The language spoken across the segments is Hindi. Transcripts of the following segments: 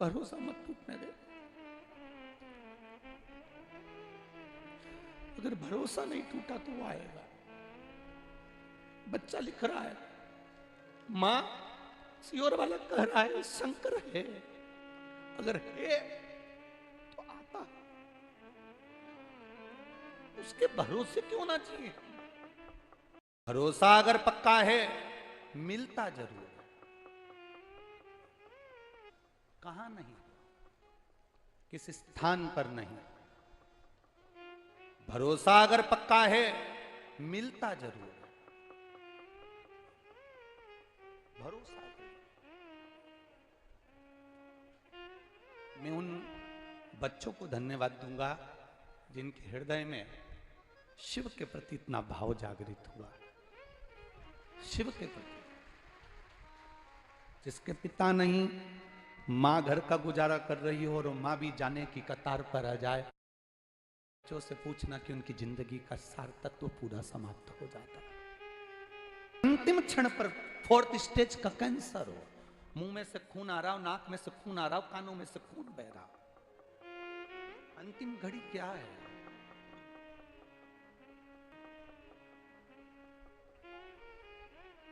भरोसा मत टूटने दे। अगर भरोसा नहीं टूटा तो वो आएगा। बच्चा लिख रहा है, मां सियोर वाला कह रहा है शंकर है, अगर है तो आता है। उसके भरोसे क्यों ना चाहिए? भरोसा अगर पक्का है मिलता जरूर है। कहां नहीं, किस स्थान पर नहीं। भरोसा अगर पक्का है मिलता जरूर है। भरोसा मैं उन बच्चों को धन्यवाद दूंगा जिनके हृदय में शिव के प्रति इतना भाव जागृत हुआ। शिव के प्रति, जिसके पिता नहीं, मां घर का गुजारा कर रही हो और मां भी जाने की कतार पर आ जाए, बच्चों से पूछना कि उनकी जिंदगी का सार तत्व पूरा समाप्त हो जाता है। अंतिम क्षण पर 4th स्टेज का कैंसर हो, मुंह में से खून आ रहा हो, नाक में से खून आ रहा हो, कानों में से खून बह रहा हो, अंतिम घड़ी क्या है?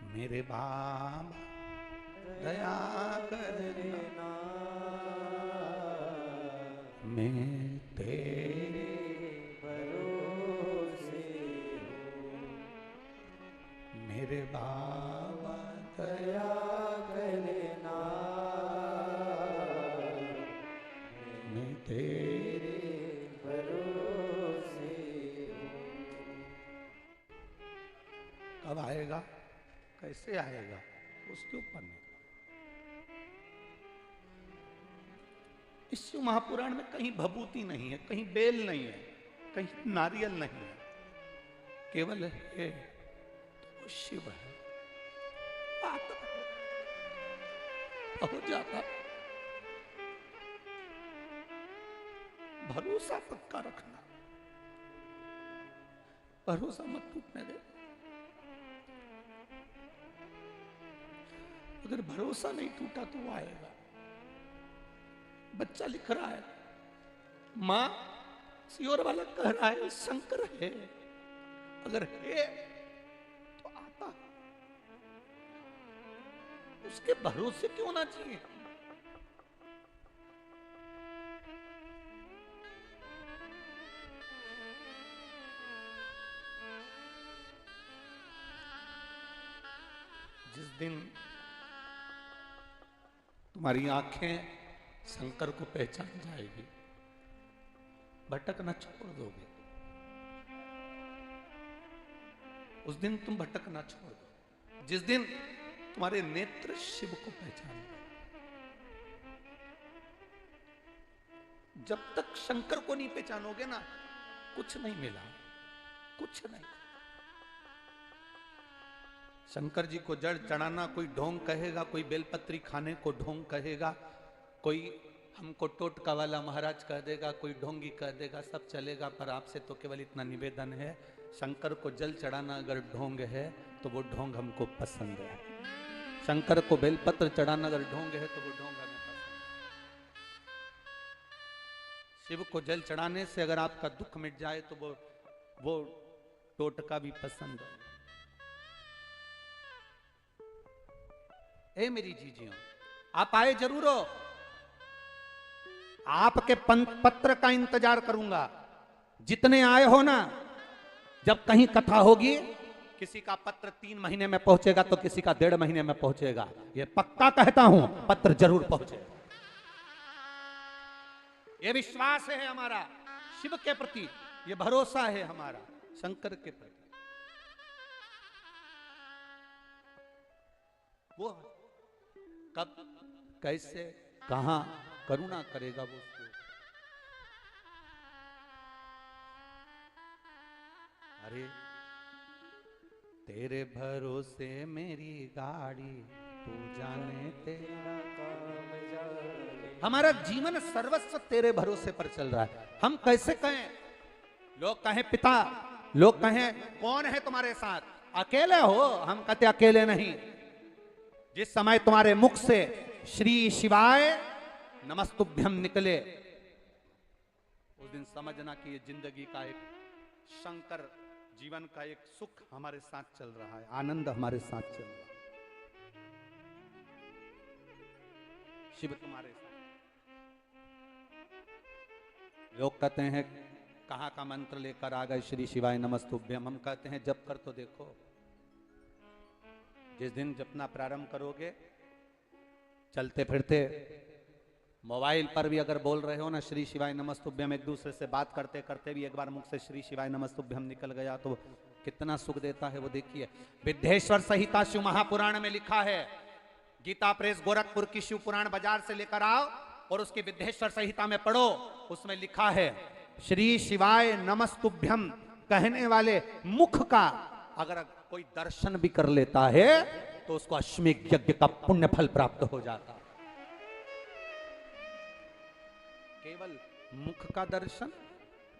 मेरे बाबा दया करना, मैं तेरे भरोसे हूँ। मेरे बाबा दया करना, मैं तेरे भरोसे हूँ। कब आएगा, कैसे आएगा, उसके ऊपर नहीं। इस शिव महापुराण में कहीं भभूति नहीं है, कहीं बेल नहीं है, कहीं नारियल नहीं है, केवल है तो शिव है। आता हो जाता। भरोसा पक्का रखना, भरोसा मत टूटने दे। अगर भरोसा नहीं टूटा तो वो आएगा। बच्चा लिख रहा है, मां सियोर वाला कह रहा है शंकर है, अगर है तो आता है। उसके भरोसे क्यों ना चाहिए? जिस दिन तुम्हारी आंखें शंकर को पहचान जाएगी, भटकना छोड़ दोगे। उस दिन तुम भटकना छोड़ दो, जिस दिन तुम्हारे नेत्र शिव को पहचान गए। जब तक शंकर को नहीं पहचानोगे ना, कुछ नहीं मिला, कुछ नहीं। शंकर जी को जड़ चढ़ाना कोई ढोंग कहेगा, कोई बेलपत्री खाने को ढोंग कहेगा, कोई हमको टोटका वाला महाराज कह देगा, कोई ढोंगी कह देगा, सब चलेगा। पर आपसे तो केवल इतना निवेदन है, शंकर को जल चढ़ाना अगर ढोंग है तो वो ढोंग हमको पसंद है। शंकर को बेलपत्र चढ़ाना अगर ढोंग है तो वो ढोंग हमें पसंद है। शिव को जल चढ़ाने से अगर आपका दुख मिट जाए तो वो टोटका भी पसंद है। ए मेरी जीजियों, आप आए जरूर हो, आपके पत्र का इंतजार करूंगा। जितने आए हो ना, जब कहीं कथा होगी, किसी का पत्र 3 महीने में पहुंचेगा तो किसी का 1.5 महीने में पहुंचेगा। ये पक्का कहता हूं, पत्र जरूर पहुंचेगा। ये विश्वास है हमारा शिव के प्रति, ये भरोसा है हमारा शंकर के प्रति। वो कब, कैसे, कहां करुणा करेगा वो उसको। अरे तेरे भरोसे मेरी गाड़ी, तू जाने तेरा काम जाने। हमारा जीवन सर्वस्व तेरे भरोसे पर चल रहा है। हम कैसे कहें, लोग कहें पिता, लोग कहें कौन है तुम्हारे साथ, अकेले हो। हम कहते अकेले नहीं। जिस समय तुम्हारे मुख से श्री शिवाय नमस्तुभ्यम निकले, उस दिन समझना कि ये जिंदगी का एक शंकर जीवन का एक सुख हमारे साथ चल रहा है, आनंद हमारे साथ चल रहा है, शिव तुम्हारे साथ। लोग कहते हैं कहाँ का मंत्र लेकर आ गए श्री शिवाय नमस्तुभ्यम। हम कहते हैं जप कर तो देखो। जिस दिन जपना प्रारंभ करोगे, चलते फिरते मोबाइल पर भी अगर बोल रहे हो ना श्री शिवाय नमस्तुभ्यम, एक दूसरे से बात करते करते भी एक बार मुख से श्री शिवाय नमस्तुभ्यम निकल गया तो कितना सुख देता है वो देखिए। विद्येश्वर संहिता शिव महापुराण में लिखा है, गीता प्रेस गोरखपुर की शिव पुराण बाजार से लेकर आओ और उसकी विद्येश्वर संहिता में पढ़ो। उसमें लिखा है श्री शिवाय नमस्तुभ्यम कहने वाले मुख का अगर कोई दर्शन भी कर लेता है तो उसको अश्वमेध यज्ञ का पुण्य फल प्राप्त हो जाता। केवल मुख का दर्शन,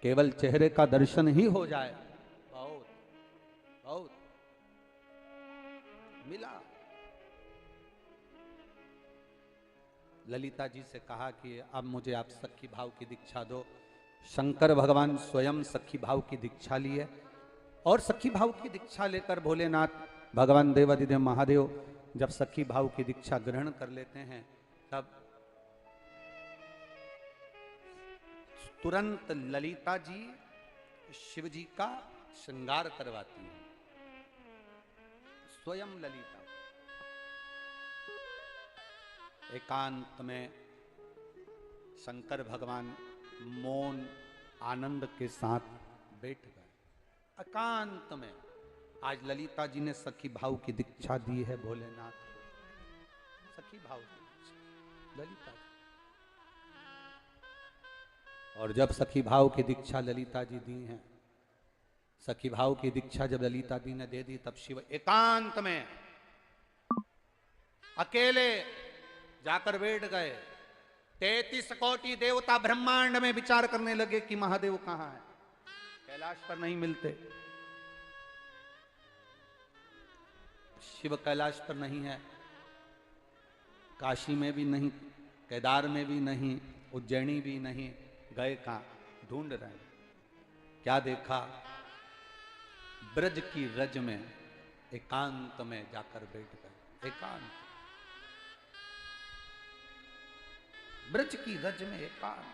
केवल चेहरे का दर्शन ही हो जाए, बहुत बहुत मिला। ललिता जी से कहा कि अब मुझे आप सखी भाव की दीक्षा दो। शंकर भगवान स्वयं सखी भाव की दीक्षा लिए और सखी भाव की दीक्षा लेकर भोलेनाथ भगवान देवादिदेव महादेव जब सखी भाव की दीक्षा ग्रहण कर लेते हैं तब तुरंत ललिता जी शिव जी का श्रृंगार करवाती हैं, स्वयं ललिता। एकांत में शंकर भगवान मौन आनंद के साथ बैठ गए एकांत में। आज ललिता जी ने सखी भाव की दीक्षा दी है भोलेनाथ को, सखी भाव की दीक्षा ललिता जी। और जब सखी भाव की दीक्षा ललिता जी दी हैं, सखी भाव की दीक्षा जब ललिता जी ने दे दी तब शिव एकांत में अकेले जाकर बैठ गए। 33 कोटि देवता ब्रह्मांड में विचार करने लगे कि महादेव कहां है, कैलाश पर नहीं मिलते। शिव कैलाश पर नहीं है, काशी में भी नहीं, केदार में भी नहीं, उज्जैनी भी नहीं, गए कहां? ढूंढ रहे हैं। क्या देखा? ब्रज की रज में एकांत में जाकर बैठ गए। एकांत, ब्रज की रज में एकांत।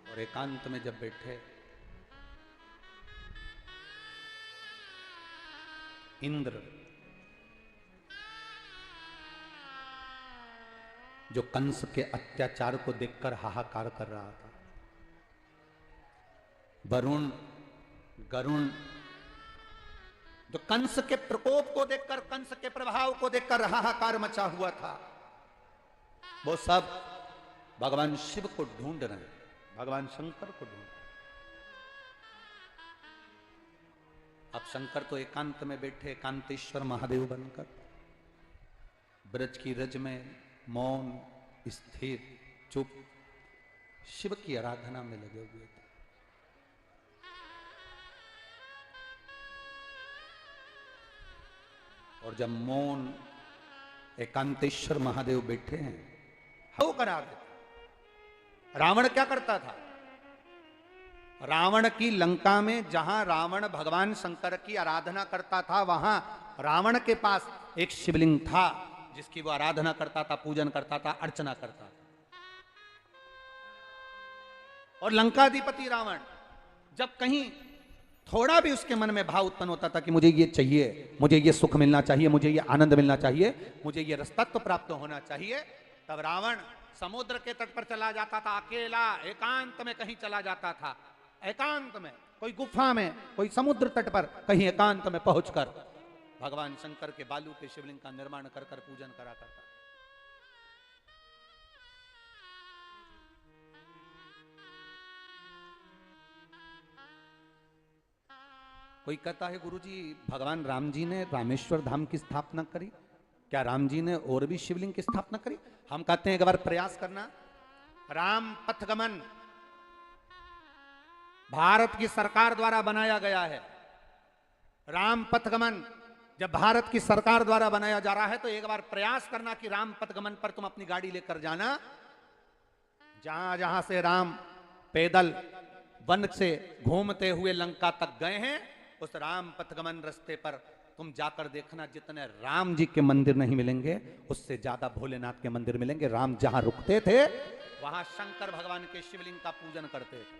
और एकांत में जब बैठे, इंद्र जो कंस के अत्याचार को देखकर हाहाकार कर रहा था, वरुण गरुण जो कंस के प्रकोप को देखकर, कंस के प्रभाव को देखकर हाहाकार मचा हुआ था, वो सब भगवान शिव को ढूंढ रहे हैं, भगवान शंकर को ढूंढ। अब शंकर तो एकांत में बैठे, एकांतेश्वर महादेव बनकर ब्रज की रज में मौन स्थिर चुप शिव की आराधना में लगे हुए थे। और जब मौन एकांतेश्वर महादेव बैठे हैं, हो करा देते। रावण क्या करता था? रावण की लंका में जहां रावण भगवान शंकर की आराधना करता था, वहां रावण के पास एक शिवलिंग था जिसकी वो आराधना करता था, पूजन करता था, अर्चना करता था। और लंकाधिपति रावण जब कहीं थोड़ा भी उसके मन में भाव उत्पन्न होता था कि मुझे ये चाहिए, मुझे ये सुख मिलना चाहिए, मुझे ये आनंद मिलना चाहिए, मुझे ये रसतत्व प्राप्त होना चाहिए, तब रावण समुद्र के तट पर चला जाता था, अकेला एकांत में कहीं चला जाता था। एकांत में कोई गुफा में, कोई समुद्र तट पर कहीं एकांत में पहुंचकर भगवान शंकर के बालू के शिवलिंग का निर्माण कर कर पूजन करा करता। कोई कहता है गुरुजी भगवान राम जी ने रामेश्वर धाम की स्थापना करी, क्या राम जी ने और भी शिवलिंग की स्थापना करी? हम कहते हैं एक बार प्रयास करना। राम पथगमन भारत की सरकार द्वारा बनाया गया है। राम पथगमन जब भारत की सरकार द्वारा बनाया जा रहा है तो एक बार प्रयास करना कि राम पथगमन पर तुम अपनी गाड़ी लेकर जाना। जहां जहां से राम पैदल वन से घूमते हुए लंका तक गए हैं, उस राम पथगमन रास्ते पर तुम जाकर देखना, जितने राम जी के मंदिर नहीं मिलेंगे उससे ज्यादा भोलेनाथ के मंदिर मिलेंगे। राम जहां रुकते थे वहां शंकर भगवान के शिवलिंग का पूजन करते थे।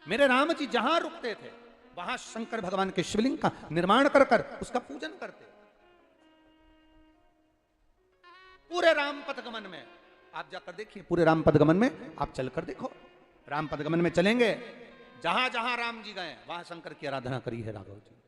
मेरे राम जी जहां रुकते थे वहां शंकर भगवान के शिवलिंग का निर्माण कर कर उसका पूजन करते। पूरे राम पथगमन में आप जाकर देखिए, पूरे राम पथगमन में आप चलकर देखो, राम पथगमन में चलेंगे, जहां जहां राम जी गए वहां शंकर की आराधना करी है राघव जी।